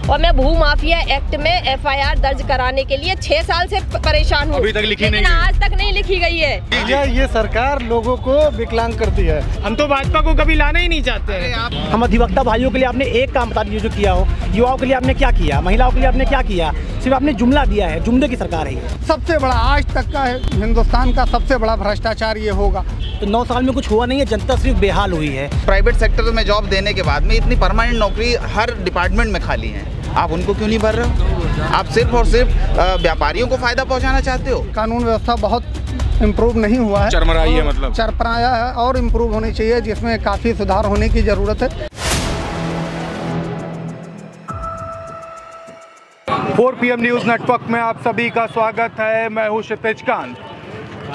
और मैं भू माफिया एक्ट में FIR दर्ज कराने के लिए 6 साल से परेशान हूँ, अभी तक लिखी नहीं, आज तक नहीं लिखी गई है। ये सरकार लोगों को विकलांग करती है। हम तो भाजपा को कभी लाना ही नहीं चाहते हैं। हम अधिवक्ता भाइयों के लिए आपने एक काम बता दीजिए जो किया हो, युवाओं के लिए आपने क्या किया, महिलाओं के लिए आपने क्या किया, सिर्फ आपने जुमला दिया है, जुमले की सरकार है। सबसे बड़ा आज तक का हिंदुस्तान का सबसे बड़ा भ्रष्टाचार ये होगा। तो 9 साल में कुछ हुआ नहीं है, जनता सिर्फ बेहाल हुई है। प्राइवेट सेक्टर में जॉब देने के बाद में इतनी परमानेंट नौकरी हर डिपार्टमेंट में खाली है, आप उनको क्यों नहीं भर रहे हो? आप सिर्फ और सिर्फ व्यापारियों को फायदा पहुंचाना चाहते हो। कानून व्यवस्था बहुत इम्प्रूव नहीं हुआ है, चरमराई है, मतलब चरपराया है और इम्प्रूव होनी चाहिए, जिसमें काफ़ी सुधार होने की ज़रूरत है। 4 PM न्यूज़ नेटवर्क में आप सभी का स्वागत है। मैं हूं क्षितिज कांत।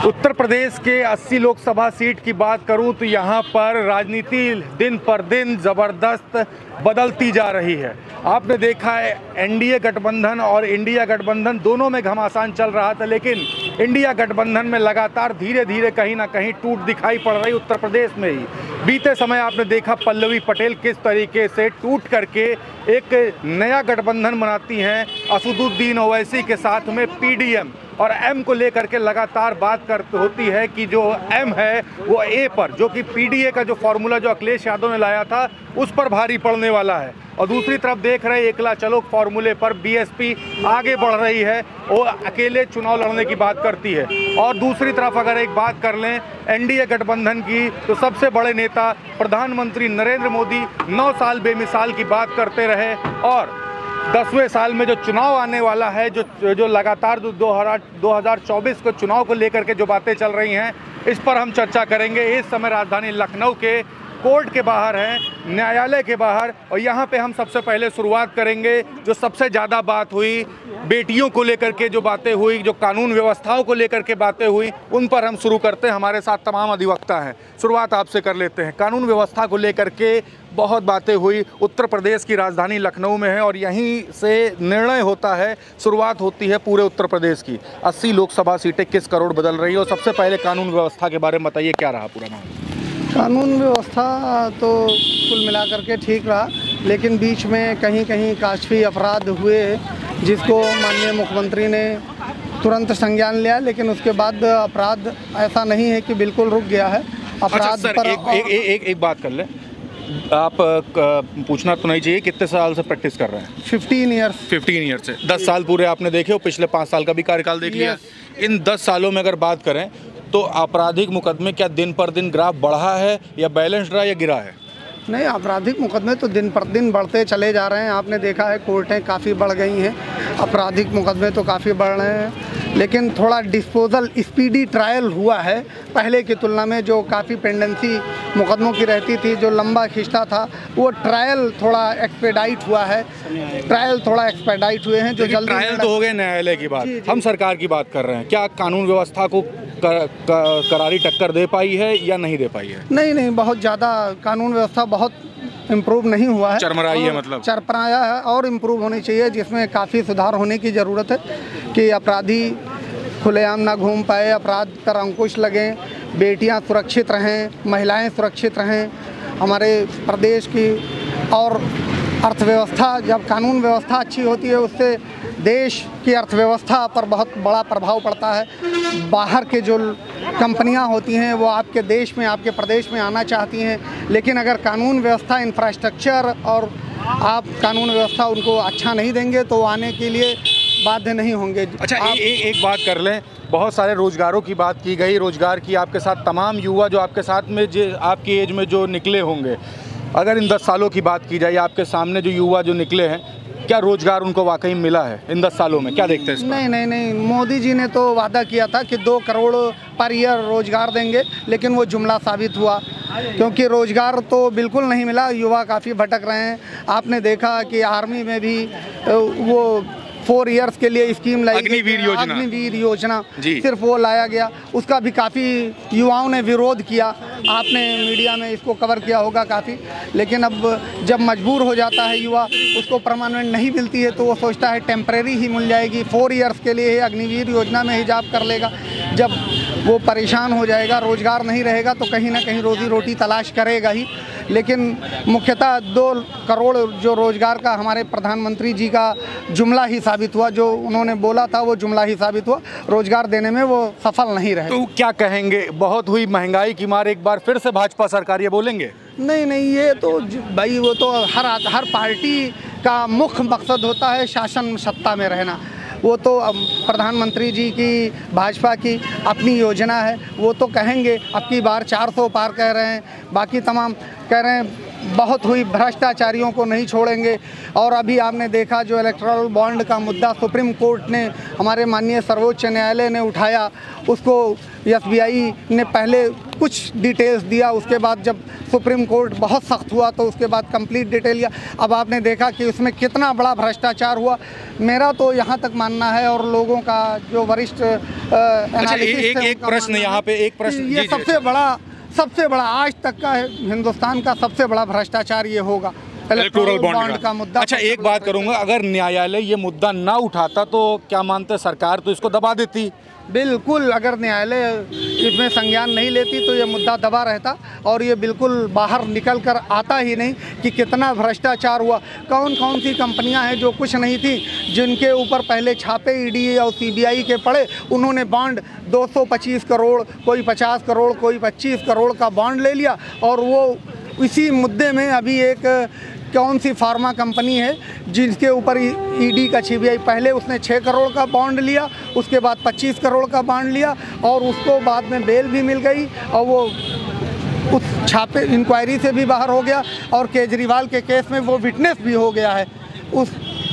उत्तर प्रदेश के 80 लोकसभा सीट की बात करूं तो यहां पर राजनीति दिन पर दिन ज़बरदस्त बदलती जा रही है। आपने देखा है NDA गठबंधन और इंडिया गठबंधन दोनों में घमासान चल रहा था, लेकिन इंडिया गठबंधन में लगातार धीरे धीरे कहीं ना कहीं टूट दिखाई पड़ रही उत्तर प्रदेश में ही। बीते समय आपने देखा पल्लवी पटेल किस तरीके से टूट करके एक नया गठबंधन बनाती हैं असदुद्दीन ओवैसी के साथ में PDM, और M को लेकर के लगातार बात होती है कि जो M है वो A पर, जो कि PDA का जो फॉर्मूला जो अखिलेश यादव ने लाया था उस पर भारी पड़ने वाला है। और दूसरी तरफ देख रहे एकला चलो फॉर्मूले पर BSP आगे बढ़ रही है, वो अकेले चुनाव लड़ने की बात करती है। और दूसरी तरफ अगर एक बात कर लें NDA गठबंधन की, तो सबसे बड़े नेता प्रधानमंत्री नरेंद्र मोदी 9 साल बेमिसाल की बात करते रहे, और 10वें साल में जो चुनाव आने वाला है, जो लगातार 2024 को चुनाव को लेकर के जो बातें चल रही हैं, इस पर हम चर्चा करेंगे। इस समय राजधानी लखनऊ के कोर्ट के बाहर हैं, न्यायालय के बाहर, और यहाँ पे हम सबसे पहले शुरुआत करेंगे जो सबसे ज़्यादा बात हुई, बेटियों को लेकर के जो बातें हुई, जो कानून व्यवस्थाओं को लेकर के बातें हुई, उन पर हम शुरू करते हैं। हमारे साथ तमाम अधिवक्ता हैं, शुरुआत आपसे कर लेते हैं। कानून व्यवस्था को लेकर के बहुत बातें हुई, उत्तर प्रदेश की राजधानी लखनऊ में है और यहीं से निर्णय होता है, शुरुआत होती है पूरे उत्तर प्रदेश की। 80 लोकसभा सीटें किस करोड़ बदल रही है, और सबसे पहले कानून व्यवस्था के बारे में बताइए, क्या रहा पूरा मामला? कानून व्यवस्था तो कुल मिलाकर के ठीक रहा, लेकिन बीच में कहीं कहीं काफ़ी अपराध हुए जिसको माननीय मुख्यमंत्री ने तुरंत संज्ञान लिया, लेकिन उसके बाद अपराध ऐसा नहीं है कि बिल्कुल रुक गया है। अपराध पर एक बात कर लें, आप पूछना तो नहीं चाहिए कितने साल से प्रैक्टिस कर रहे हैं? 15 ईयर्स से 10 साल पूरे आपने देखे, और पिछले 5 साल का भी कार्यकाल देख लिया। इन 10 सालों में अगर बात करें तो आपराधिक मुकदमे क्या दिन पर दिन ग्राफ बढ़ा है, या बैलेंस रहा, या गिरा है? नहीं, आपराधिक मुकदमे तो दिन पर दिन बढ़ते चले जा रहे हैं। आपने देखा है कोर्टें काफ़ी बढ़ गई हैं, आपराधिक मुकदमे तो काफ़ी बढ़ रहे हैं, लेकिन थोड़ा डिस्पोजल स्पीडी ट्रायल हुआ है पहले की तुलना में। जो काफ़ी पेंडेंसी मुकदमों की रहती थी, जो लंबा खिंचता था, वो ट्रायल थोड़ा एक्सपेडाइट हुआ है, ट्रायल थोड़ा एक्सपेडाइट हुए हैं। जो जल्दी ट्रायल तो हो गए न्यायालय की बात, हम सरकार की बात कर रहे हैं। क्या कानून व्यवस्था को करारी टक्कर दे पाई है या नहीं दे पाई है? नहीं, बहुत ज़्यादा कानून व्यवस्था बहुत इम्प्रूव नहीं हुआ है, चरमराई है, मतलब चरपराया है और इम्प्रूव होनी चाहिए, जिसमें काफ़ी सुधार होने की ज़रूरत है कि अपराधी खुलेआम ना घूम पाए, अपराध पर अंकुश लगें, बेटियां सुरक्षित रहें, महिलाएं सुरक्षित रहें हमारे प्रदेश की। और अर्थव्यवस्था, जब कानून व्यवस्था अच्छी होती है उससे देश की अर्थव्यवस्था पर बहुत बड़ा प्रभाव पड़ता है। बाहर के जो कंपनियां होती हैं वो आपके देश में, आपके प्रदेश में आना चाहती हैं, लेकिन अगर कानून व्यवस्था, इंफ्रास्ट्रक्चर और आप कानून व्यवस्था उनको अच्छा नहीं देंगे तो आने के लिए बाध्य नहीं होंगे। अच्छा, एक बात कर लें, बहुत सारे रोजगारों की बात की गई, रोजगार की आपके साथ तमाम युवा जो आपके साथ में जो आपकी एज में जो निकले होंगे, अगर इन 10 सालों की बात की जाए, आपके सामने जो युवा जो निकले हैं, क्या रोजगार उनको वाकई मिला है इन 10 सालों में? क्या देखते हैं इस पर? नहीं, मोदी जी ने तो वादा किया था कि 2 करोड़ पर ईयर रोजगार देंगे, लेकिन वो जुमला साबित हुआ, क्योंकि रोजगार तो बिल्कुल नहीं मिला। युवा काफ़ी भटक रहे हैं। आपने देखा कि आर्मी में भी वो 4 ईयर्स के लिए स्कीम लाई, अग्निवीर योजना सिर्फ वो लाया गया, उसका भी काफ़ी युवाओं ने विरोध किया। आपने मीडिया में इसको कवर किया होगा काफ़ी, लेकिन अब जब मजबूर हो जाता है युवा, उसको परमानेंट नहीं मिलती है तो वो सोचता है टेम्परेरी ही मिल जाएगी, 4 ईयर्स के लिए अग्निवीर योजना में ही जॉब कर लेगा। जब वो परेशान हो जाएगा, रोज़गार नहीं रहेगा, तो कहीं ना कहीं रोज़ी रोटी तलाश करेगा ही। लेकिन मुख्यतः 2 करोड़ जो रोज़गार का हमारे प्रधानमंत्री जी का जुमला ही साबित हुआ, जो उन्होंने बोला था वो जुमला ही साबित हुआ, रोज़गार देने में वो सफल नहीं रहे। तो क्या कहेंगे, बहुत हुई महंगाई की मार, एक बार फिर से भाजपा सरकार ये बोलेंगे? नहीं, ये तो भाई वो तो हर पार्टी का मुख्य मकसद होता है शासन सत्ता में रहना। वो तो प्रधानमंत्री जी की, भाजपा की अपनी योजना है, वो तो कहेंगे अब की बार 400 पार कह रहे हैं, बाकी तमाम कह रहे हैं बहुत हुई, भ्रष्टाचारियों को नहीं छोड़ेंगे। और अभी आपने देखा जो इलेक्टोरल बॉन्ड का मुद्दा सुप्रीम कोर्ट ने, हमारे माननीय सर्वोच्च न्यायालय ने उठाया, उसको SBI ने पहले कुछ डिटेल्स दिया, उसके बाद जब सुप्रीम कोर्ट बहुत सख्त हुआ तो उसके बाद कंप्लीट डिटेल लिया। अब आपने देखा कि उसमें कितना बड़ा भ्रष्टाचार हुआ। मेरा तो यहाँ तक मानना है और लोगों का जो वरिष्ठ एक प्रश्न यहाँ पे, एक प्रश्न, ये सबसे बड़ा आज तक का हिंदुस्तान का सबसे बड़ा भ्रष्टाचार ये होगा, इलेक्टोरल बॉन्ड का मुद्दा। अच्छा, एक बात करूंगा, अगर न्यायालय ये मुद्दा ना उठाता तो क्या मानते, सरकार तो इसको दबा देती? बिल्कुल, अगर न्यायालय इसमें संज्ञान नहीं लेती तो ये मुद्दा दबा रहता और ये बिल्कुल बाहर निकल कर आता ही नहीं कि कितना भ्रष्टाचार हुआ। कौन कौन सी कंपनियां हैं जो कुछ नहीं थी, जिनके ऊपर पहले छापे ED और CBI के पड़े, उन्होंने बॉन्ड 225 करोड़, कोई 50 करोड़, कोई 25 करोड़ का बॉन्ड ले लिया। और वो इसी मुद्दे में अभी एक कौन सी फार्मा कंपनी है जिसके ऊपर ED का CBI, पहले उसने 6 करोड़ का बॉन्ड लिया, उसके बाद 25 करोड़ का बॉन्ड लिया और उसको बाद में बेल भी मिल गई और वो उस छापे इंक्वायरी से भी बाहर हो गया और केजरीवाल के केस में वो विटनेस भी हो गया है।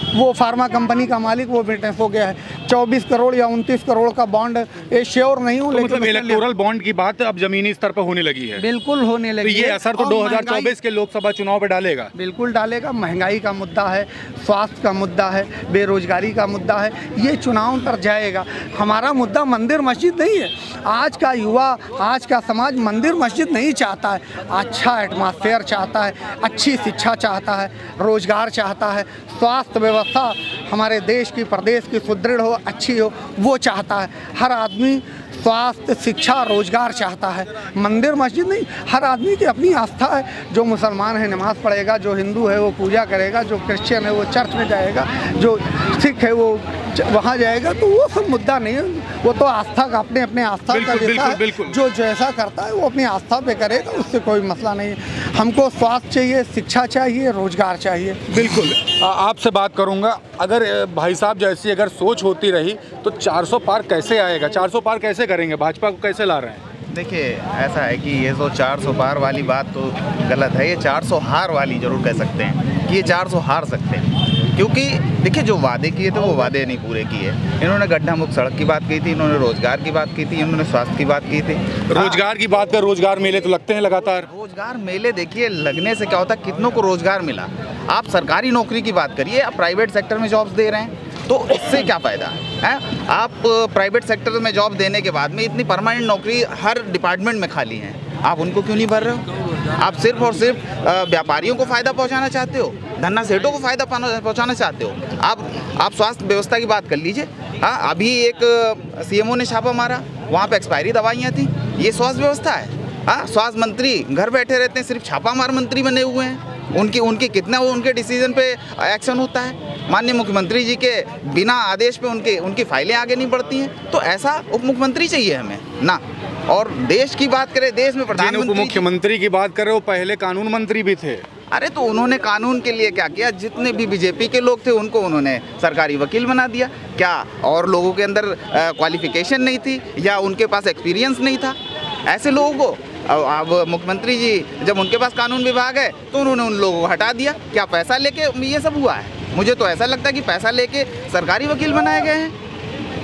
वो फार्मा कंपनी का मालिक वो विटनेस हो गया है। 24 करोड़ या 29 करोड़ का बॉन्ड, ये श्योर नहीं हूँ, तो लेकिन मतलब इलेक्टोरल बॉन्ड की बात अब जमीनी स्तर पर होने लगी है। बिल्कुल होने लगी तो ये असर तो 2024 के लोकसभा चुनाव पे डालेगा? बिल्कुल डालेगा। महंगाई का मुद्दा है, स्वास्थ्य का मुद्दा है, बेरोजगारी का मुद्दा है, ये चुनाव पर जाएगा। हमारा मुद्दा मंदिर मस्जिद नहीं है। आज का युवा, आज का समाज मंदिर मस्जिद नहीं चाहता है, अच्छा एटमॉस्फेयर चाहता है, अच्छी शिक्षा चाहता है, रोजगार चाहता है, स्वास्थ्य व्यवस्था हमारे देश की, प्रदेश की सुदृढ़ हो, अच्छी हो, वो चाहता है। हर आदमी स्वास्थ्य, शिक्षा, रोजगार चाहता है, मंदिर मस्जिद नहीं। हर आदमी की अपनी आस्था है। जो मुसलमान है नमाज़ पढ़ेगा, जो हिंदू है वो पूजा करेगा, जो क्रिश्चियन है वो चर्च में जाएगा, जो सिख है वो वहाँ जाएगा। तो वो सब मुद्दा नहीं है, वो तो आस्था का, अपने अपने आस्था का देता है। जो जैसा करता है वो अपनी आस्था पे करेगा, उससे कोई मसला नहीं है। हमको स्वास्थ्य चाहिए, शिक्षा चाहिए, रोजगार चाहिए। बिल्कुल, आपसे बात करूंगा, अगर भाई साहब जैसी अगर सोच होती रही तो 400 पार कैसे आएगा? 400 पार कैसे करेंगे? भाजपा को कैसे ला रहे हैं? देखिए, ऐसा है कि ये तो 400 पार वाली बात तो गलत है। ये 400 हार वाली जरूर कह सकते हैं कि ये 400 हार सकते हैं, क्योंकि देखिए जो वादे किए थे वो वादे नहीं पूरे किए। इन्होंने गड्ढा मुक्त सड़क की बात की थी, इन्होंने रोजगार की बात की थी, इन्होंने स्वास्थ्य की बात की थी। रोजगार की बात कर, रोजगार मेले तो लगते हैं लगातार। रोजगार मेले देखिए, लगने से क्या होता है, कितनों को रोजगार मिला। आप सरकारी नौकरी की बात करिए, आप प्राइवेट सेक्टर में जॉब्स दे रहे हैं, तो इससे क्या फ़ायदा है? आप प्राइवेट सेक्टर में जॉब देने के बाद में इतनी परमानेंट नौकरी हर डिपार्टमेंट में खाली हैं, आप उनको क्यों नहीं भर रहे हो? आप सिर्फ और सिर्फ व्यापारियों को फ़ायदा पहुंचाना चाहते हो, धन्ना सेठों को फ़ायदा पहुंचाना चाहते हो। आप स्वास्थ्य व्यवस्था की बात कर लीजिए। हाँ, अभी एक CMO ने छापा मारा, वहाँ पे एक्सपायरी दवाइयाँ थी। ये स्वास्थ्य व्यवस्था है? हाँ, स्वास्थ्य मंत्री घर बैठे रहते हैं, सिर्फ छापा मार मंत्री बने हुए हैं। उनकी कितना वो उनके डिसीजन पे एक्शन होता है? माननीय मुख्यमंत्री जी के बिना आदेश पे उनकी फाइलें आगे नहीं बढ़ती हैं। तो ऐसा उप मुख्यमंत्री चाहिए हमें ना। और देश की बात करें, देश में प्रधानमंत्री, उप मुख्यमंत्री की बात करें, वो पहले कानून मंत्री भी थे। अरे तो उन्होंने कानून के लिए क्या किया? जितने भी बीजेपी के लोग थे उनको उन्होंने सरकारी वकील बना दिया। क्या और लोगों के अंदर क्वालिफिकेशन नहीं थी या उनके पास एक्सपीरियंस नहीं था? ऐसे लोगों को अब मुख्यमंत्री जी जब उनके पास कानून विभाग है तो उन्होंने उन लोगों को हटा दिया। क्या पैसा लेके ये सब हुआ है? मुझे तो ऐसा लगता है कि पैसा लेके सरकारी वकील बनाए गए हैं।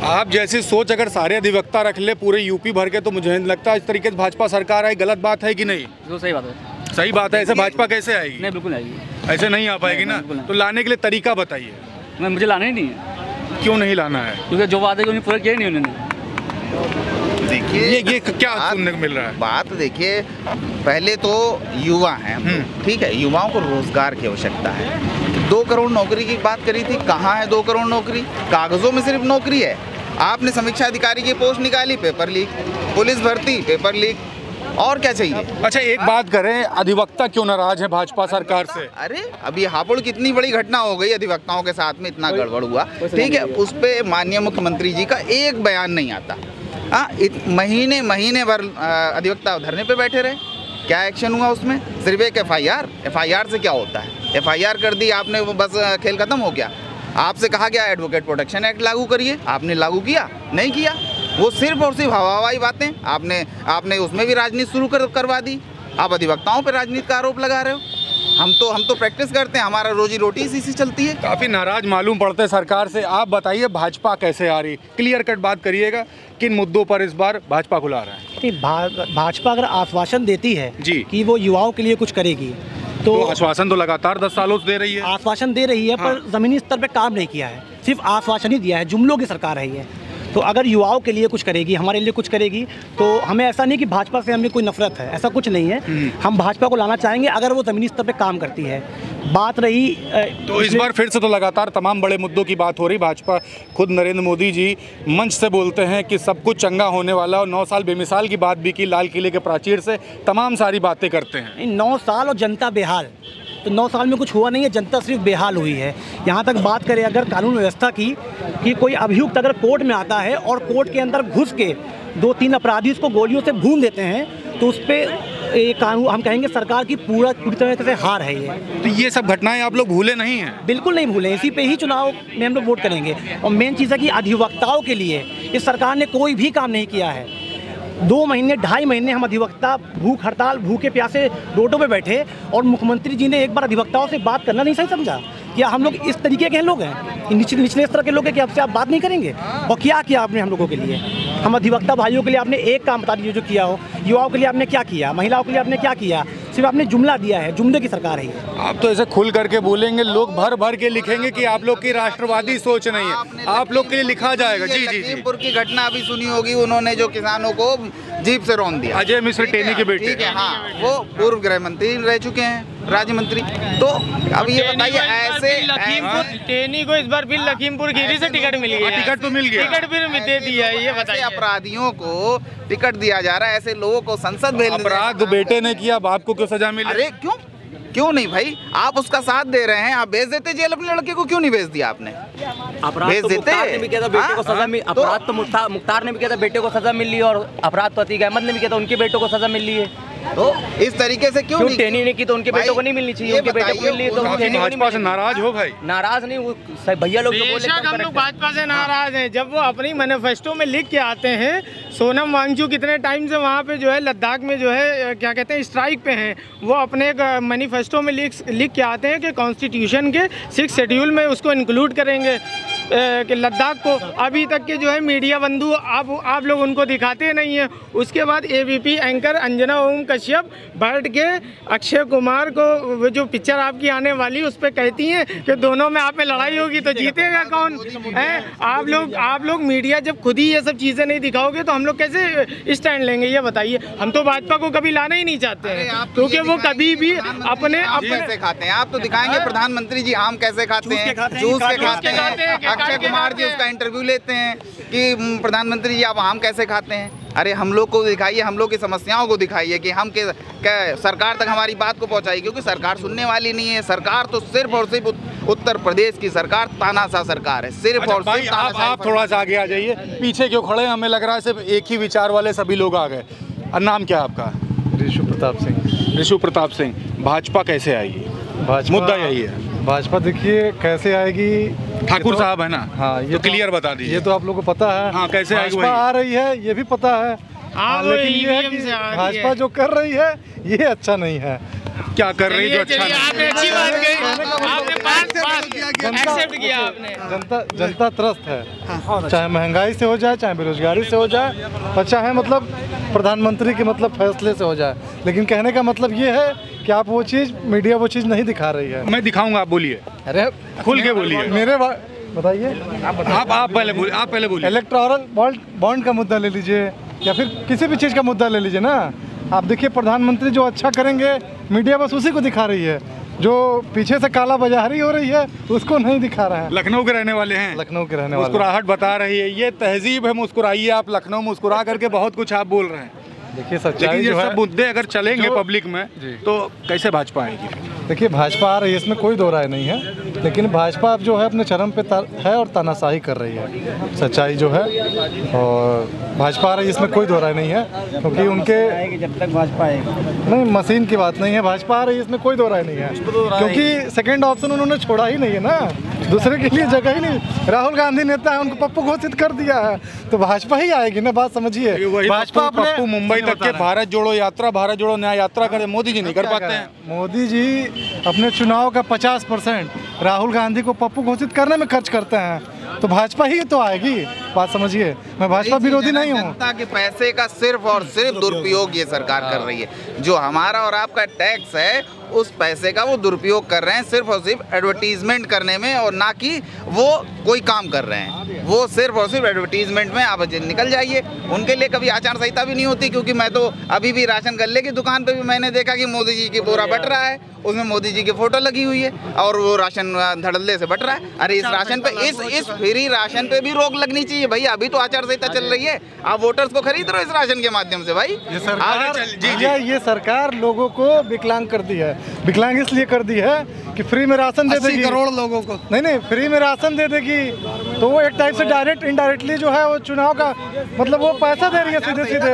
आप जैसी सोच अगर सारे अधिवक्ता रख ले पूरे यूपी भर के, तो मुझे नहीं लगता इस तरीके से भाजपा सरकार आई। गलत बात है कि नहीं? तो सही बात है। सही बात है। ऐसे भाजपा कैसे आएगी? नहीं, बिल्कुल आएगी। ऐसे नहीं आ पाएगी ना। तो लाने के लिए तरीका बताइए। मुझे लाना ही नहीं है। क्यों नहीं लाना है? क्योंकि जो वादे उन्हें पूरा किया नहीं उन्होंने। देखिए, ये क्या सुनने को मिल रहा है? बात देखिए, पहले तो युवा हैं, ठीक है, युवाओं को रोजगार की आवश्यकता है। 2 करोड़ नौकरी की बात करी थी, कहाँ है 2 करोड़ नौकरी? कागजों में सिर्फ नौकरी है। आपने समीक्षा अधिकारी की पोस्ट निकाली, पेपर लीक। पुलिस भर्ती, पेपर लीक। और क्या चाहिए? अच्छा एक बात करें, अधिवक्ता क्यों नाराज है भाजपा सरकार से? अरे अभी हापुड़ कितनी बड़ी घटना हो गई, अधिवक्ताओं के साथ में इतना गड़बड़ हुआ, ठीक है, उस पे माननीय मुख्यमंत्री जी का एक बयान नहीं आता। हाँ, महीने भर अधिवक्ता धरने पे बैठे रहे, क्या एक्शन हुआ उसमें? सिर्फ एक एफआईआर से क्या होता है? एफआईआर कर दी आपने, वो बस खेल खत्म हो गया। आपसे कहा गया एडवोकेट प्रोटेक्शन एक्ट लागू करिए, आपने लागू किया? नहीं किया। वो सिर्फ और सिर्फ हवाई बातें, आपने उसमें भी राजनीति शुरू करवा दी। आप अधिवक्ताओं पर राजनीति का आरोप लगा रहे हो। हम तो प्रैक्टिस करते हैं, हमारा रोजी रोटी इसी से चलती है। काफी नाराज मालूम पड़ते हैं सरकार से। आप बताइए भाजपा कैसे आ रही, क्लियर कट बात करिएगा, किन मुद्दों पर इस बार भाजपा को ला रहा है? भाजपा अगर आश्वासन देती है जी कि वो युवाओं के लिए कुछ करेगी, तो आश्वासन तो लगातार 10 सालों से दे रही है। आश्वासन दे रही है, हाँ। पर जमीनी स्तर पे काम नहीं किया है, सिर्फ आश्वासन ही दिया है। जुमलों की सरकार है ये। तो अगर युवाओं के लिए कुछ करेगी, हमारे लिए कुछ करेगी, तो हमें ऐसा नहीं कि भाजपा से हमें कोई नफरत है, ऐसा कुछ नहीं है। हम भाजपा को लाना चाहेंगे अगर वो ज़मीनी स्तर पे काम करती है। बात रही तो इस बार फिर से तो लगातार तमाम बड़े मुद्दों की बात हो रही। भाजपा खुद नरेंद्र मोदी जी मंच से बोलते हैं कि सब कुछ चंगा होने वाला, और 9 साल बेमिसाल की बात भी की, लाल किले के प्राचीर से तमाम सारी बातें करते हैं। 9 साल और जनता बेहाल, तो 9 साल में कुछ हुआ नहीं है, जनता सिर्फ बेहाल हुई है। यहाँ तक बात करें अगर कानून व्यवस्था की, कि कोई अभियुक्त अगर कोर्ट में आता है और कोर्ट के अंदर घुस के 2-3 अपराधी उसको गोलियों से भून देते हैं, तो उस पर ये कानून हम कहेंगे सरकार की पूरी तरह से हार है ये। तो ये सब घटनाएं आप लोग भूले नहीं हैं? बिल्कुल नहीं भूले, इसी पे ही चुनाव में हम लोग वोट करेंगे। और मेन चीज़ है कि अधिवक्ताओं के लिए इस सरकार ने कोई भी काम नहीं किया है। 2 महीने 2.5 महीने हम अधिवक्ता भूख हड़ताल, भूखे प्यासे रोडों पे बैठे, और मुख्यमंत्री जी ने एक बार अधिवक्ताओं से बात करना नहीं सही समझा। क्या हम लोग इस तरीके के लोग हैं, निचले स्तर के लोग हैं कि आपसे आप बात नहीं करेंगे? और क्या किया आपने हम लोगों के लिए? हम अधिवक्ता भाइयों के लिए आपने एक काम बता दीजिए जो किया हो। युवाओं के लिए आपने क्या किया, महिलाओं के लिए आपने क्या किया? सिर्फ आपने जुमला दिया है, जुमले की सरकार है ये। आप तो ऐसे खुल करके बोलेंगे, लोग भर भर के लिखेंगे कि आप लोग की राष्ट्रवादी सोच नहीं है। आप लोग के लिए लिखा जाएगा। जी जी। लखीमपुर की घटना अभी सुनी होगी, उन्होंने जो किसानों को जीप से रौंद दिया। अजय मिश्र टेनी के बेटे, ठीक है, हाँ, वो पूर्व गृह मंत्री रह चुके हैं, राज्य मंत्री। तो अब ये बताइए, ऐसे लखीमपुर टेनी को इस बार फिर लखीमपुर खीरी से टिकट मिल गया। टिकट तो मिल गया, टिकट फिर दे दिया है। ये बताइए, अपराधियों को टिकट दिया जा रहा है, ऐसे लोगों को संसद भेजने। अपराध बेटे ने किया, बाप को क्यों सजा मिली? अरे क्यों नहीं भाई, आप उसका साथ दे रहे हैं, आप भेज देते जेल अपने लड़के को, क्यों नहीं भेज दिया आपने? भेज देते। मुख्तार ने भी किया था बेटे को सजा मिली, अपराध तो मुख्तार ने भी किया था, बेटे को सजा मिल ली, और अपराध तो अतीक अहमद ने भी किया था, उनके बेटों को सजा मिल ली है। तो इस तरीके से क्यों टेनी ने की तो उनके बेटों को नहीं मिलनी चाहिए, उनके बेटे को मिल ली, तो भाजपा से नाराज हो भाई? नाराज नहीं, वो भैया लोग जो बोले हम लोग भाजपा से नाराज हैं। जब वो अपनी मैनिफेस्टो में लिख के आते हैं, सोनम वांगचुक कितने टाइम से वहाँ पे जो है लद्दाख में जो है क्या कहते हैं स्ट्राइक पे हैं, वो अपने एक मैनिफेस्टो में लिख के आते हैं कि कॉन्स्टिट्यूशन के 6 शेड्यूल में उसको इंक्लूड करेंगे कि लद्दाख को। अभी तक के जो है मीडिया बंधु आप लोग उनको दिखाते नहीं हैं। उसके बाद एबीपी एंकर अंजना ओम कश्यप बैठ के अक्षय कुमार को जो पिक्चर आपकी आने वाली उस पर कहती हैं कि दोनों में आप में लड़ाई होगी तो जीतेगा कौन है? आप लोग मीडिया जब खुद ही ये सब चीज़ें नहीं दिखाओगे तो हम लोग कैसे स्टैंड लेंगे? ये बताइए। हम तो भाजपा को कभी लाना ही नहीं चाहते हैं, क्योंकि वो कभी भी अपने कैसे खाते हैं। आप तो दिखाएंगे प्रधानमंत्री जी आम कैसे खाते हैं, जूस के खाते हैं। अक्षय कुमार जी उसका इंटरव्यू लेते हैं कि प्रधानमंत्री जी आप आम कैसे खाते हैं। अरे हम लोग को दिखाइए, हम लोग की समस्याओं को दिखाइए कि हम क्या सरकार तक हमारी बात को पहुंचाइए, क्योंकि सरकार सुनने वाली नहीं है। सरकार तो सिर्फ और सिर्फ उत्तर प्रदेश की सरकार तानाशाह सरकार है, सिर्फ और सिर्फ। आप थोड़ा सा आगे आ जाइए, पीछे क्यों खड़े हैं? हमें लग रहा है सिर्फ एक ही विचार वाले सभी लोग आ गए। नाम क्या है आपका? ऋषु प्रताप सिंह। ऋषु प्रताप सिंह, भाजपा कैसे आएगी? मुद्दा यही है। भाजपा देखिए कैसे आएगी, ठाकुर साहब है ना? हाँ, ये तो क्लियर बता दीजिए। ये तो आप लोगों को पता है। हाँ, कैसे भाजपा आ रही है ये भी पता है। लेकिन ये है कि भाजपा जो कर रही है ये अच्छा नहीं है। क्या कर रही है जो अच्छा नहीं? आपने अच्छी बात कही, आपने बात एक्सेप्ट किया आपने। जनता त्रस्त है, चाहे महंगाई से हो जाए, चाहे बेरोजगारी से हो जाए, और चाहे मतलब प्रधानमंत्री के मतलब फैसले से हो जाए। लेकिन कहने का मतलब ये है कि आप वो चीज़, मीडिया वो चीज़ नहीं दिखा रही है। मैं दिखाऊंगा, आप बोलिए। अरे खुल के बोलिए। मेरे बताइए, आप पहले बोलिए। इलेक्टोरल बॉन्ड का मुद्दा ले लीजिए, या फिर किसी भी चीज़ का मुद्दा ले लीजिए ना। आप देखिए प्रधानमंत्री जो अच्छा करेंगे, मीडिया बस उसी को दिखा रही है। जो पीछे से काला बाजारी हो रही है उसको नहीं दिखा रहा है। लखनऊ के रहने वाले हैं, लखनऊ के रहने वाले, मुस्कुराहट बता रही है। ये तहजीब है, मुस्कुराइए। आप लखनऊ मुस्कुरा करके बहुत कुछ आप बोल रहे हैं। देखिए सच्चाई लेकिन ये जो है, सब मुद्दे अगर चलेंगे जो- पब्लिक में तो कैसे भाजपा आएगी? देखिए भाजपा आ रही है, इसमें कोई दो राय नहीं है, लेकिन भाजपा अब जो है अपने चरम पे है और तानाशाही कर रही है, सच्चाई जो है। और भाजपा आ रही है, इसमें कोई दो राय नहीं है, क्योंकि उनके जब तक भाजपा आएगी नहीं, मशीन की बात नहीं है, भाजपा आ रही है, इसमें कोई दो राय नहीं है, क्योंकि सेकंड ऑप्शन उन्होंने छोड़ा ही नहीं है ना, दूसरे के लिए जगह ही नहीं। राहुल गांधी नेता है, उनको पप्पू घोषित कर दिया है, तो भाजपा ही आएगी ना, बात समझिए। भाजपा पप्पू मुंबई तक के भारत जोड़ो यात्रा, भारत जोड़ो न्याय यात्रा करे, मोदी जी नहीं कर पाते हैं। मोदी जी अपने चुनाव का 50% राहुल गांधी को पप्पू घोषित करने में खर्च करते हैं, तो भाजपा ही तो आएगी, बात समझिए। मैं भाजपा विरोधी नहीं हूँ। जनता के पैसे का सिर्फ और सिर्फ दुरुपयोग ये सरकार कर रही है। जो हमारा और आपका टैक्स है, उस पैसे का वो दुरुपयोग कर रहे हैं सिर्फ और सिर्फ एडवर्टीजमेंट करने में, और ना कि वो कोई काम कर रहे हैं। वो सिर्फ और सिर्फ एडवर्टीजमेंट में। आप निकल जाइए, उनके लिए कभी आचार संहिता भी नहीं होती, क्योंकि मैं तो अभी भी राशन गल्ले की दुकान पे भी मैंने देखा कि मोदी जी की बोरा बट रहा है, उसमें मोदी जी की फोटो लगी हुई है और वो राशन धड़ल्ले से बट रहा है। अरे इस राशन पे, इस फ्री राशन पे भी रोक लगनी चाहिए भैया। अभी तो आचार संहिता चल रही है, आप वोटर्स को खरीद रहे हो इस राशन के माध्यम से भाई। ये सरकार लोगों को विकलांग कर दी है। विकलांग इसलिए कर दी है कि फ्री में राशन दे देगी, 80 करोड़ लोगों को। नहीं, फ्री में राशन दे देगी, तो वो एक टाइप से डायरेक्ट इनडायरेक्टली जो है वो चुनाव का मतलब वो पैसा दे रही है सीधे सीधे।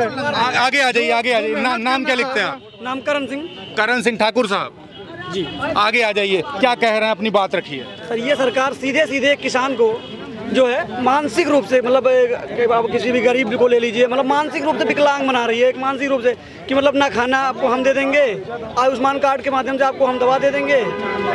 आगे आ जाइए, आगे आ जाइए। नाम क्या लिखते हैं आप? नाम करण सिंह। करण सिंह ठाकुर साहब जी, आगे आ जाइए, क्या कह रहे हैं, अपनी बात रखिए। सर ये सरकार सीधे सीधे किसान को जो है मानसिक रूप से, मतलब आप किसी भी गरीब को ले लीजिए, मतलब मानसिक रूप से विकलांग बना रही है। एक मानसिक रूप से कि मतलब ना खाना आपको हम दे देंगे, आयुष्मान कार्ड के माध्यम से आपको हम दवा दे देंगे,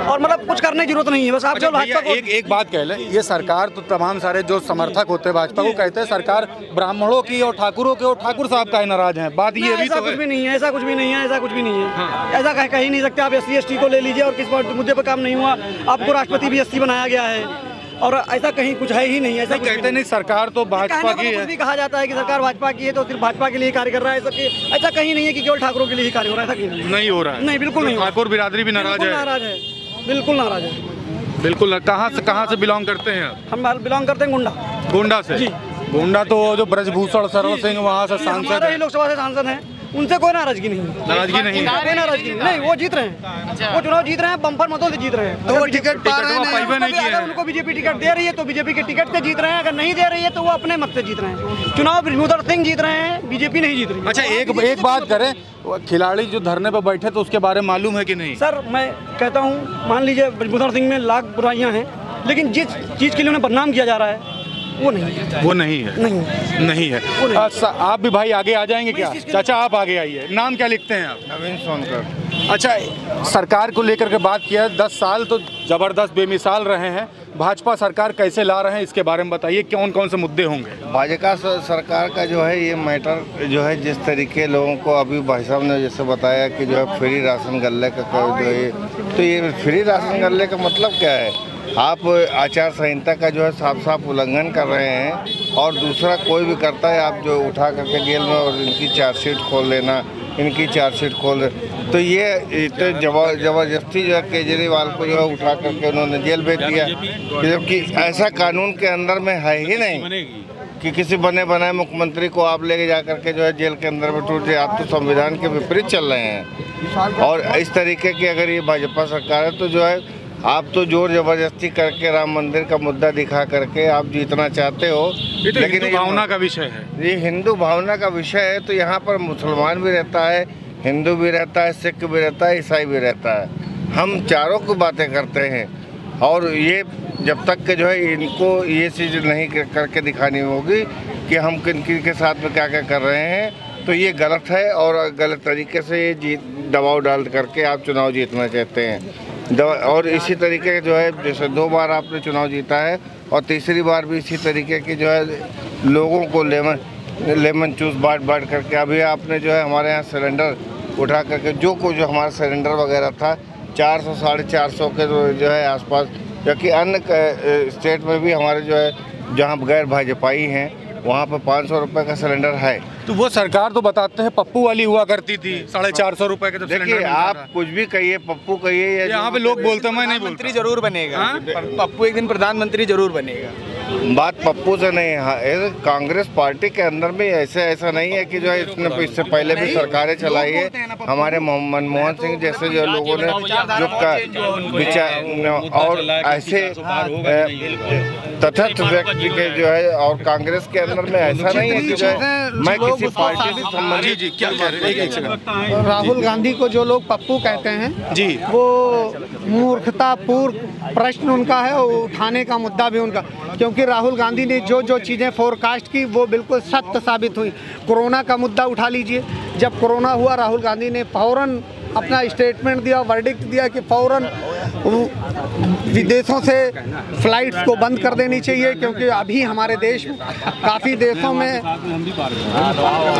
और मतलब कुछ करने की जरूरत नहीं है, बस आप जो भाजपा को। एक बात कह ले, ये सरकार तो तमाम सारे जो समर्थक होते हैं भाजपा को कहते हैं सरकार ब्राह्मणों की और ठाकुरों के और ठाकुर साहब का नाराज है। बात ये भी ऐसा कुछ भी नहीं है, ऐसा कुछ भी नहीं है, ऐसा कुछ भी नहीं है, ऐसा कह ही नहीं सकते आप। SC ST को ले लीजिए, और किस मुद्दे पर काम नहीं हुआ, आपको राष्ट्रपति भी SC बनाया गया है, और ऐसा कहीं कुछ है ही नहीं। ऐसा कहते नहीं, सरकार तो भाजपा की है। कुछ भी कहा जाता है कि सरकार भाजपा की है तो सिर्फ भाजपा के लिए कार्य कर रहा है, ऐसा कहीं नहीं है कि केवल ठाकुरों के लिए ही कार्य हो रहा है, ऐसा कहीं नहीं हो रहा है। नहीं, बिल्कुल नहीं। ठाकुर बिरादरी भी नाराज है, बिल्कुल नाराज है। बिल्कुल। कहाँ से बिलोंग करते हैं आप? हम बिलोंग करते हैं गोंडा से जी। गोंडा तो जो ब्रजभूषण शरण सिंह वहाँ से सांसद है, लोकसभा से सांसद हैं, उनसे कोई नाराजगी नहीं है। नाराजगी नहीं है, कोई नाराजगी नहीं, वो जीत रहे हैं, वो चुनाव जीत रहे हैं, बम्पर मतों से जीत रहे हैं। तो वो टिकट पा रहे हैं, अगर उनको बीजेपी टिकट दे रही है तो बीजेपी के टिकट से जीत रहे हैं, अगर नहीं दे रही है तो वो अपने मत से जीत रहे हैं। चुनाव ब्रजभूषण सिंह जीत रहे हैं, बीजेपी नहीं जीत रही। अच्छा, एक बात करें, खिलाड़ी जो धरने पर बैठे तो उसके बारे में मालूम है कि नहीं? सर मैं कहता हूँ, मान लीजिए ब्रजभूषण सिंह में लाख बुराइयाँ हैं, लेकिन जिस चीज़ के लिए उन्हें बदनाम किया जा रहा है वो नहीं है। वो नहीं है, नहीं है। आप भी भाई आगे आ जाएंगे क्या? चाचा आप आगे आइए। नाम क्या लिखते हैं आप? नवीन सोनकर। अच्छा, सरकार को लेकर के बात किया, 10 साल तो जबरदस्त बेमिसाल रहे हैं, भाजपा सरकार कैसे ला रहे हैं इसके बारे में बताइए, कौन कौन से मुद्दे होंगे? भाजपा सरकार का जो है ये मैटर जो है, जिस तरीके लोगों को अभी भाई साहब ने जैसे बताया कि जो है फ्री राशन गल्ले का जो है, तो ये फ्री राशन गल्ले का मतलब क्या है? आप आचार संहिता का जो है साफ साफ उल्लंघन कर रहे हैं, और दूसरा कोई भी करता है आप जो उठा करके जेल में और इनकी चार्जशीट खोल लेना, इनकी चार्जशीट खोल, तो ये तो जबरदस्ती जो है केजरीवाल को जो है उठा करके उन्होंने जेल भेज दिया, जबकि ऐसा कानून के अंदर में है ही नहीं कि किसी बने बनाए मुख्यमंत्री को आप लेके जा करके जो है जेल के अंदर में टूट जाए। आप तो संविधान के विपरीत चल रहे हैं, और इस तरीके की अगर ये भाजपा सरकार है तो जो है आप तो जोर जबरदस्ती करके राम मंदिर का मुद्दा दिखा करके आप जीतना चाहते हो, लेकिन भावना का विषय है, ये हिंदू भावना का विषय है। तो यहाँ पर मुसलमान भी रहता है, हिंदू भी रहता है, सिख भी रहता है, ईसाई भी रहता है, हम चारों की बातें करते हैं, और ये जब तक के जो है इनको ये चीज़ नहीं करके दिखानी होगी कि हम किन किन के साथ में क्या क्या कर रहे हैं, तो ये गलत है, और गलत तरीके से ये दबाव डाल करके आप चुनाव जीतना चाहते हैं। और इसी तरीके के जो है, जैसे 2 बार आपने चुनाव जीता है, और तीसरी बार भी इसी तरीके की जो है लोगों को लेमन चूस बांट करके, अभी आपने जो है हमारे यहाँ सिलेंडर उठा करके जो हमारा सिलेंडर वगैरह था 400 साढ़े 400 के जो है आसपास, जबकि अन्य स्टेट में भी हमारे जो है जहाँ गैर भाजपाई हैं वहाँ पर 500 रुपये का सिलेंडर है। तो वो सरकार तो बताते हैं पप्पू वाली हुआ करती थी, 450 रुपए के। तो देखिए आप कुछ भी कहिए, पप्पू कहिए, यहाँ पे लोग बोलते हैं, मैं नहीं बोलता। मंत्री जरूर बनेगा, पप्पू एक दिन प्रधानमंत्री जरूर बनेगा। बात पप्पू से नहीं है, कांग्रेस पार्टी के अंदर भी ऐसा नहीं है कि जो है इससे पहले भी सरकारें चलाई है। हमारे मनमोहन सिंह जैसे जो लोगों ने जो विचार और ऐसे तथस्थ व्यक्ति के जो है, और कांग्रेस के अंदर में ऐसा नहीं है कि जो है मैं किसी पार्टी से संबंधित। जी क्या कह रहे हैं, एक सेकंड। राहुल गांधी को जो लोग पप्पू कहते हैं जी, वो मूर्खतापूर्ण प्रश्न उनका है, उठाने का मुद्दा भी उनका, क्योंकि राहुल गांधी ने जो चीज़ें फोरकास्ट की वो बिल्कुल सत्य साबित हुई। कोरोना का मुद्दा उठा लीजिए, जब कोरोना हुआ राहुल गांधी ने फौरन अपना स्टेटमेंट दिया, वर्डिक्ट दिया कि फौरन विदेशों से फ्लाइट्स को बंद कर देनी चाहिए, क्योंकि अभी हमारे देश में काफ़ी देशों में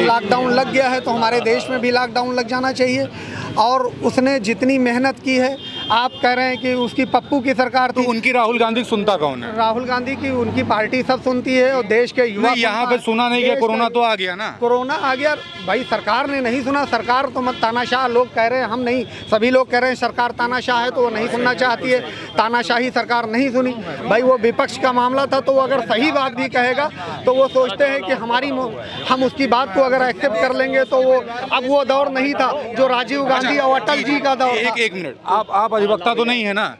लॉकडाउन लग गया है, तो हमारे देश में भी लॉकडाउन लग जाना चाहिए। और उसने जितनी मेहनत की है, आप कह रहे हैं कि उसकी पप्पू की सरकार थी, तो उनकी राहुल गांधी सुनता कौन है? राहुल गांधी की उनकी पार्टी सब सुनती है, और देश के युवा यहाँ पे सुना नहीं गया, कोरोना तो आ गया ना। कोरोना आ गया भाई, सरकार ने नहीं सुना। सरकार तो मत तानाशाह लोग कह रहे हैं, हम नहीं, सभी लोग कह रहे हैं सरकार तानाशाह है, तो वो नहीं सुनना चाहती है। तानाशाही सरकार नहीं सुनी भाई, वो विपक्ष का मामला था, तो वो अगर सही बात भी कहेगा तो वो सोचते हैं कि हम उसकी बात को अगर एक्सेप्ट कर लेंगे, तो वो अब वो दौर नहीं था जो राजीव गांधी और अटल जी का दौर था। एक मिनट, आप अधिवक्ता तो नहीं है ना?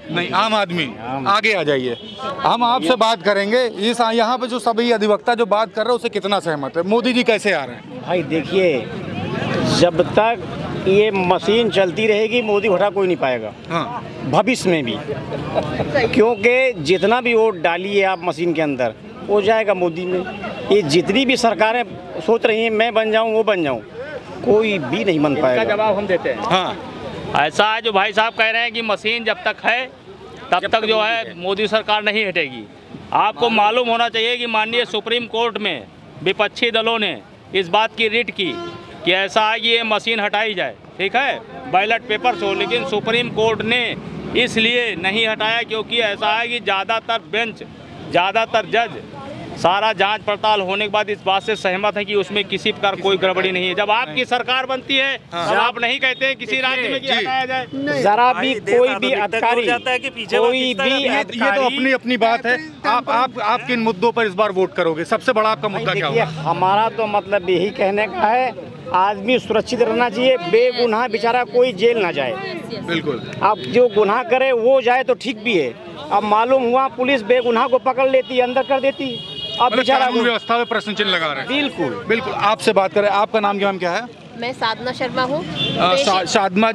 नहीं, आम आदमी। आगे आ जाइए, हम आपसे बात करेंगे। इस यहाँ पे जो सभी अधिवक्ता जो बात कर रहे हैं उससे कितना सहमत है? मोदी जी कैसे आ रहे हैं? भाई देखिए, जब तक ये मशीन चलती रहेगी मोदी हटा कोई नहीं पाएगा। हाँ। भविष्य में भी, क्योंकि जितना भी वोट डालिए आप मशीन के अंदर वो जाएगा मोदी में। ये जितनी भी सरकारें सोच रही हैं मैं बन जाऊं वो बन जाऊं, कोई भी नहीं बन पाएगा। जवाब हम देते हैं। हाँ, ऐसा है जो भाई साहब कह रहे हैं कि मशीन जब तक है तब तक जो है मोदी सरकार नहीं हटेगी। आपको मालूम होना चाहिए कि माननीय सुप्रीम कोर्ट में विपक्षी दलों ने इस बात की रिट की कि ऐसा है कि ये मशीन हटाई जाए, ठीक है, बैलेट पेपर हो, लेकिन सुप्रीम कोर्ट ने इसलिए नहीं हटाया क्योंकि ऐसा है कि ज़्यादातर बेंच, ज़्यादातर जज सारा जांच पड़ताल होने के बाद इस बात से सहमत है कि उसमें किसी प्रकार कोई गड़बड़ी नहीं है। जब आपकी सरकार बनती है तब आप नहीं कहते किसी राज्य में कि हटाया जाए। जरा भी कोई भी अधिकारी, कोई भी ये तो अपनी अपनी बात है। आप किन मुद्दों पर इस बार वोट करोगे? सबसे बड़ा आपका मुद्दा क्या होगा? हमारा तो मतलब यही कहने का है, आदमी सुरक्षित रहना चाहिए, बेगुनाह बेचारा कोई जेल ना जाए। बिल्कुल, अब जो गुनाह करे वो जाए तो ठीक भी है। अब मालूम हुआ पुलिस बेगुनाह को पकड़ लेती है, अंदर कर देती है, अब कानून व्यवस्था में प्रश्न चिन्ह लगा रहे हैं। बिल्कुल बिल्कुल। आपसे बात करें, आपका नाम क्या है? मैं साधना शर्मा हूँ। साधना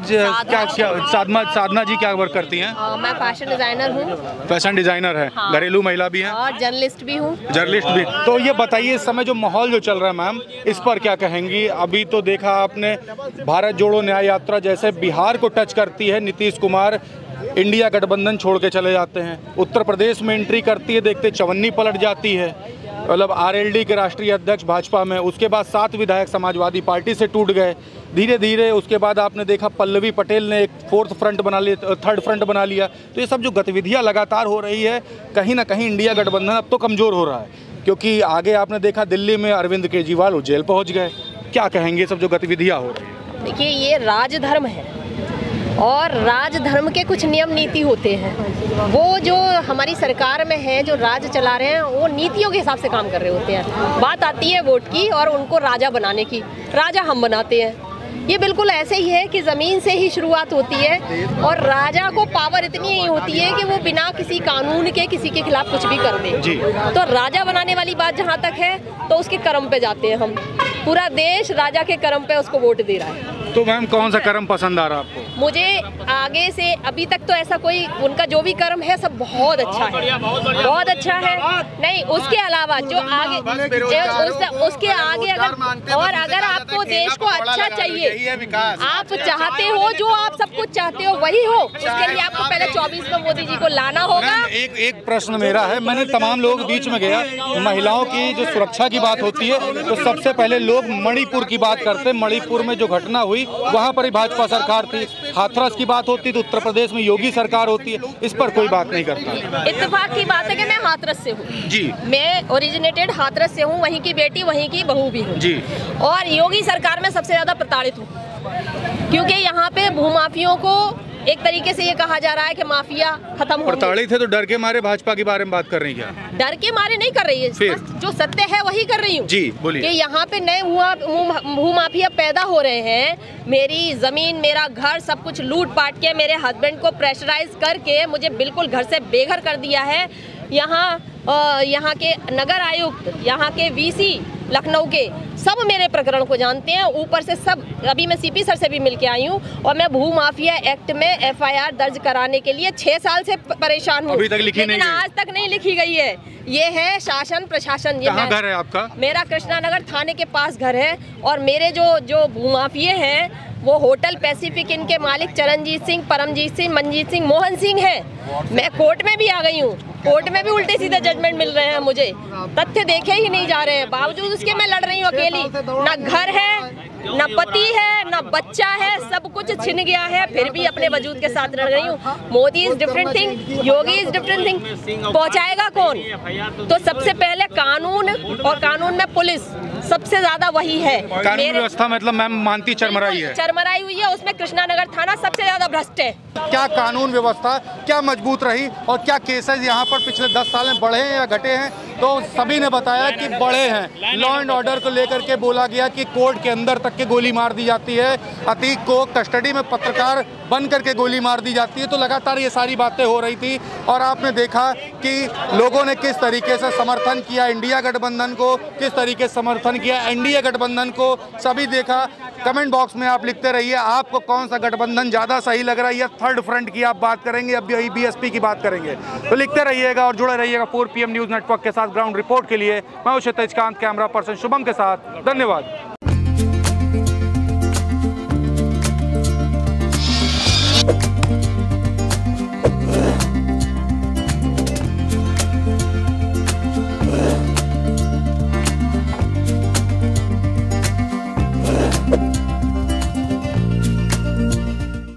जी क्या वर्क करती हैं? मैं फैशन डिजाइनर हूँ। फैशन डिजाइनर है। हाँ। घरेलू महिला भी हैं और जर्नलिस्ट भी हूँ। जर्नलिस्ट भी। तो ये बताइए, इस समय जो माहौल जो चल रहा है मैम, इस पर क्या कहेंगी? अभी तो देखा आपने, भारत जोड़ो न्याय यात्रा जैसे बिहार को टच करती है, नीतीश कुमार इंडिया गठबंधन छोड़ के चले जाते हैं, उत्तर प्रदेश में एंट्री करती है, देखते चवन्नी पलट जाती है, मतलब आरएलडी के राष्ट्रीय अध्यक्ष भाजपा में, उसके बाद 7 विधायक समाजवादी पार्टी से टूट गए धीरे धीरे। उसके बाद आपने देखा पल्लवी पटेल ने एक 4th फ्रंट बना लिया, 3rd फ्रंट बना लिया। तो ये सब जो गतिविधियां लगातार हो रही है, कहीं ना कहीं इंडिया गठबंधन अब तो कमज़ोर हो रहा है, क्योंकि आगे आपने देखा दिल्ली में अरविंद केजरीवाल वो जेल पहुँच गए। क्या कहेंगे सब जो गतिविधियाँ हो रही हैं? देखिए, ये राजधर्म है और राजधर्म के कुछ नियम नीति होते हैं। वो जो हमारी सरकार में है, जो राज चला रहे हैं, वो नीतियों के हिसाब से काम कर रहे होते हैं। बात आती है वोट की और उनको राजा बनाने की, राजा हम बनाते हैं। ये बिल्कुल ऐसे ही है कि ज़मीन से ही शुरुआत होती है और राजा को पावर इतनी ही होती है कि वो बिना किसी कानून के किसी के खिलाफ कुछ भी कर दे। तो राजा बनाने वाली बात जहाँ तक है तो उसके कर्म पे जाते हैं हम। पूरा देश राजा के कर्म पे उसको वोट दे रहा है। तो मैम कौन सा कर्म पसंद आ रहा है आपको? मुझे आगे से अभी तक तो ऐसा कोई, उनका जो भी कर्म है सब बहुत अच्छा है, बहुत अच्छा है। नहीं, उसके अलावा जो आगे उसके आगे अगर आपको देश को अच्छा चाहिए, आप चाहते हो, जो आप सब कुछ चाहते हो वही हो, उसके लिए आपको पहले 24 में मोदी जी को लाना होगा। एक प्रश्न मेरा है, मैंने तमाम लोग बीच में गया, महिलाओं की जो सुरक्षा की बात होती है तो सबसे पहले लोग मणिपुर की बात करते हैं। मणिपुर में जो घटना हुई वहाँ पर ही भाजपा सरकार थी। हाथरस की बात होती तो उत्तर प्रदेश में योगी सरकार होती है, इस पर कोई बात नहीं करता। इत्तेफाक की बात है कि मैं हाथरस से हूँ जी, मैं ओरिजिनेटेड हाथरस से हूँ, वहीं की बेटी वहीं की बहू भी हूँ जी। और योगी सरकार में सबसे ज्यादा प्रताड़ित हूँ, क्योंकि यहाँ पे भूमाफियों को एक तरीके से ये कहा जा रहा है कि माफिया खत्म हो प्रताड़ित है तो डर के मारे भाजपा के बारे में बात कर रही है क्या? डर के मारे नहीं कर रही है, जो सत्य है वही कर रही हूँ जी, बोलिए। कि यहाँ पे नए भूमाफिया पैदा हो रहे हैं। मेरी जमीन, मेरा घर, सब कुछ लूट पाट के मेरे हस्बैंड को प्रेशराइज करके मुझे बिल्कुल घर से बेघर कर दिया है। यहाँ के नगर आयुक्त, यहाँ के वीसी लखनऊ के सब मेरे प्रकरण को जानते हैं, ऊपर से सब। अभी मैं सीपी सर से भी मिलके आई हूँ और मैं भू माफिया एक्ट में एफआईआर दर्ज कराने के लिए 6 साल से परेशान हूँ, लेकिन आज तक नहीं लिखी गई है। ये है शासन प्रशासन। कहाँ घर है आपका? मेरा कृष्णानगर थाने के पास घर है और मेरे जो भूमाफिये हैं वो होटल पैसिफिक इन के मालिक चरणजीत सिंह, परमजीत सिंह, मनजीत सिंह, मोहन सिंह है। मैं कोर्ट में भी आ गई हूँ, कोर्ट में भी उल्टे सीधे जजमेंट मिल रहे हैं मुझे, तथ्य देखे ही नहीं जा रहे हैं। बावजूद उसके मैं लड़ रही हूँ अकेली। ना घर है, ना पति है, ना बच्चा है, सब कुछ छिन गया है, फिर भी अपने वजूद के साथ लड़ रही हूँ। Modi is different thing, Yogi is different thing. पहुँचाएगा कौन? तो सबसे पहले कानून, और कानून में पुलिस सबसे ज्यादा वही है। कानून व्यवस्था मतलब मैम मानती चरमराई है, चरमराई हुई है, उसमें कृष्णानगर थाना सबसे ज्यादा भ्रष्ट है। क्या कानून व्यवस्था क्या मजबूत रही और क्या केसेस यहाँ पर पिछले 10 साल में बढ़े हैं या घटे हैं? तो सभी ने बताया कि बढ़े हैं। लॉ एंड ऑर्डर को लेकर के बोला गया कि कोर्ट के अंदर तक के गोली मार दी जाती है, अतीक को कस्टडी में पत्रकार बन करके गोली मार दी जाती है। तो लगातार ये सारी बातें हो रही थी और आपने देखा कि लोगों ने किस तरीके से समर्थन किया इंडिया गठबंधन को, किस तरीके से समर्थन किया एनडीए गठबंधन को, सभी देखा। कमेंट बॉक्स में आप लिखते रहिए आपको कौन सा गठबंधन ज़्यादा सही लग रहा है, या थर्ड फ्रंट की आप बात करेंगे, अब बीएसपी की बात करेंगे। तो लिखते रहिएगा और जुड़े रहिएगा 4 PM न्यूज़ नेटवर्क के साथ। ग्राउंड रिपोर्ट के लिए मैं हूं क्षितिज कांत, कैमरा पर्सन शुभम के साथ। धन्यवाद।